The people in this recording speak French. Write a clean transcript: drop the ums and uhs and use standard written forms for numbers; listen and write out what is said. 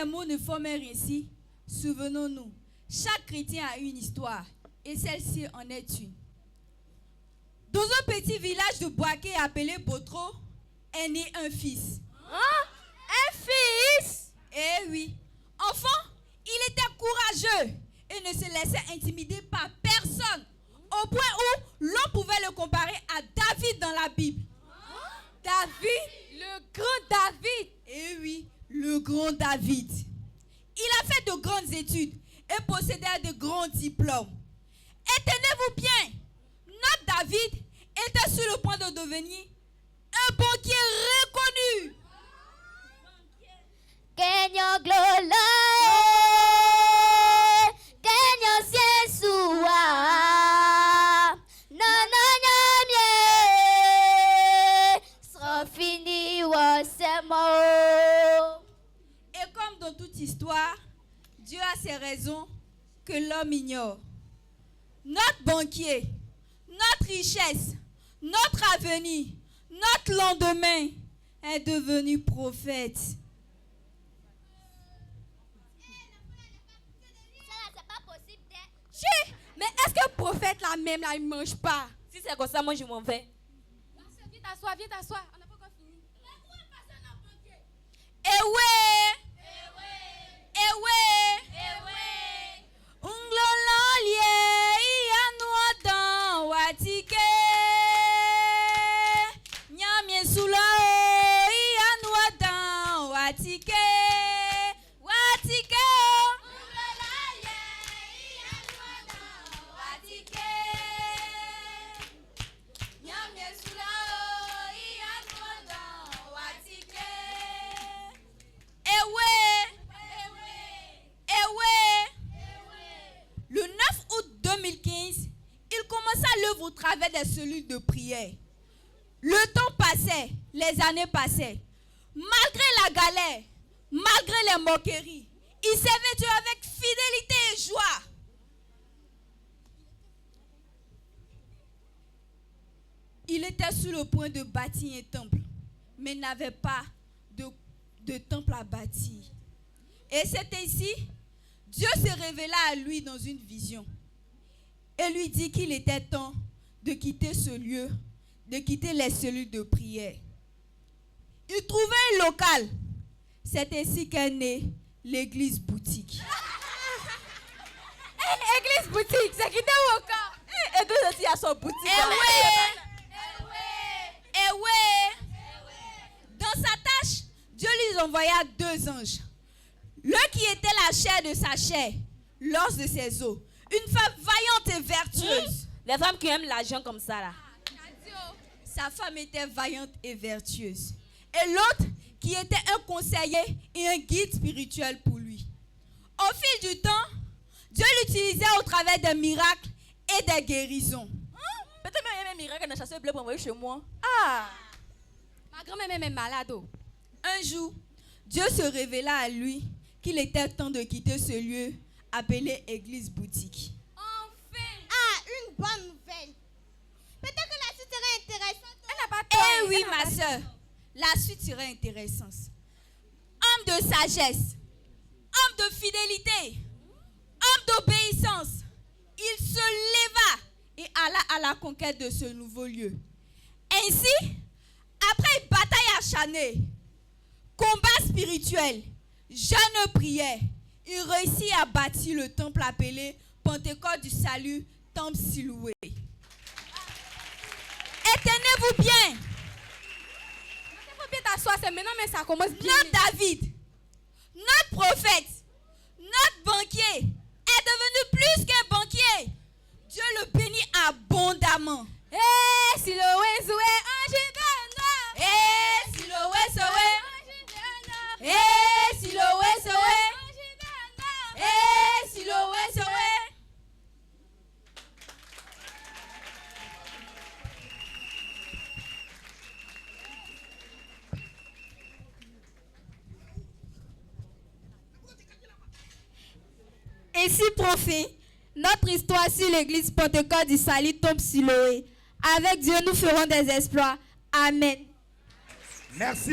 les mots ne forment un récit, souvenons-nous, chaque chrétien a une histoire, et celle-ci en est une. Dans un petit village de Boaké appelé Botro, est né un fils. Hein? Un fils? Eh oui. Enfant, il était courageux et ne se laissait intimider par personne, au point où l'on pouvait le comparer à David dans la Bible. David? Le grand David? Eh oui, le grand David. Il a fait de grandes études et possédait de grands diplômes. Et tenez-vous bien, notre David était sur le point de devenir un banquier reconnu. Kenyo glolae, Kenyo siesua, nananyamye, sera fini wa semo. Et comme dans toute histoire, Dieu a ses raisons que l'homme ignore. Notre banquier, notre richesse, notre avenir, notre lendemain est devenu prophète. Mais est-ce que le prophète là même là il mange pas? Si c'est comme ça, moi je m'en vais. Viens t'asseoir, viens t'asseoir. On n'a pas encore fini. Eh ouais! Eh ouais! Unglololie ianuatan watike nyamie sula ianuatan watike watike unglololie ianuatan watike nyamie sula ianuatan watike. Eh ouais! Le 9 août 2015, il commença l'œuvre au travers des cellules de prière. Le temps passait, les années passaient. Malgré la galère, malgré les moqueries, il servait Dieu avec fidélité et joie. Il était sur le point de bâtir un temple, mais n'avait pas de temple à bâtir. Et c'est ainsi, Dieu se révéla à lui dans une vision et lui dit qu'il était temps de quitter ce lieu, de quitter les cellules de prière. Il trouvait un local. C'est ainsi qu'est née l'église boutique. Église boutique, c'est qui t'es où encore? Et deux aussi à son boutique. Eh ouais. Dans sa tâche, Dieu lui envoya 2 anges. L'un qui était la chair de sa chair, l'os de ses os. Une femme vaillante et vertueuse. Les femmes qui aiment l'argent comme ça là. Sa femme était vaillante et vertueuse. Et l'autre qui était un conseiller et un guide spirituel pour lui. Au fil du temps, Dieu l'utilisait au travers des miracles et des guérisons. Peut-être même il y a un miracle dans la chasse bleu pour envoyer chez moi. Ma grand-mère est malade. Un jour, Dieu se révéla à lui qu'il était temps de quitter ce lieu appelé Église Boutique. Une bonne nouvelle. Peut-être que la suite serait intéressante. Elle n'a pas Eh oui, ma soeur, la suite serait intéressante. Homme de sagesse, homme de fidélité, homme d'obéissance, il se leva et alla à la conquête de ce nouveau lieu. Ainsi, après une bataille acharnée, combat spirituel, jeûne prière, il réussit à bâtir le temple appelé Pentecôte du Salut, temple Siloué. Et tenez-vous bien, Il faut bien t'asseoir, c'est maintenant, mais ça commence bien. notre David, notre prophète, notre banquier est devenu plus qu'un banquier. Dieu le bénit abondamment. Eh, si le Wenzoué, Angidana. Eh, Siloué, Soé. Angidana. Eh, Siloué, Soé. Angidana. Eh, Siloué, Soé. Ainsi prend fin notre histoire sur l'église Pentecôte du Salut tombe Siloé. Avec Dieu, nous ferons des exploits. Amen. Merci.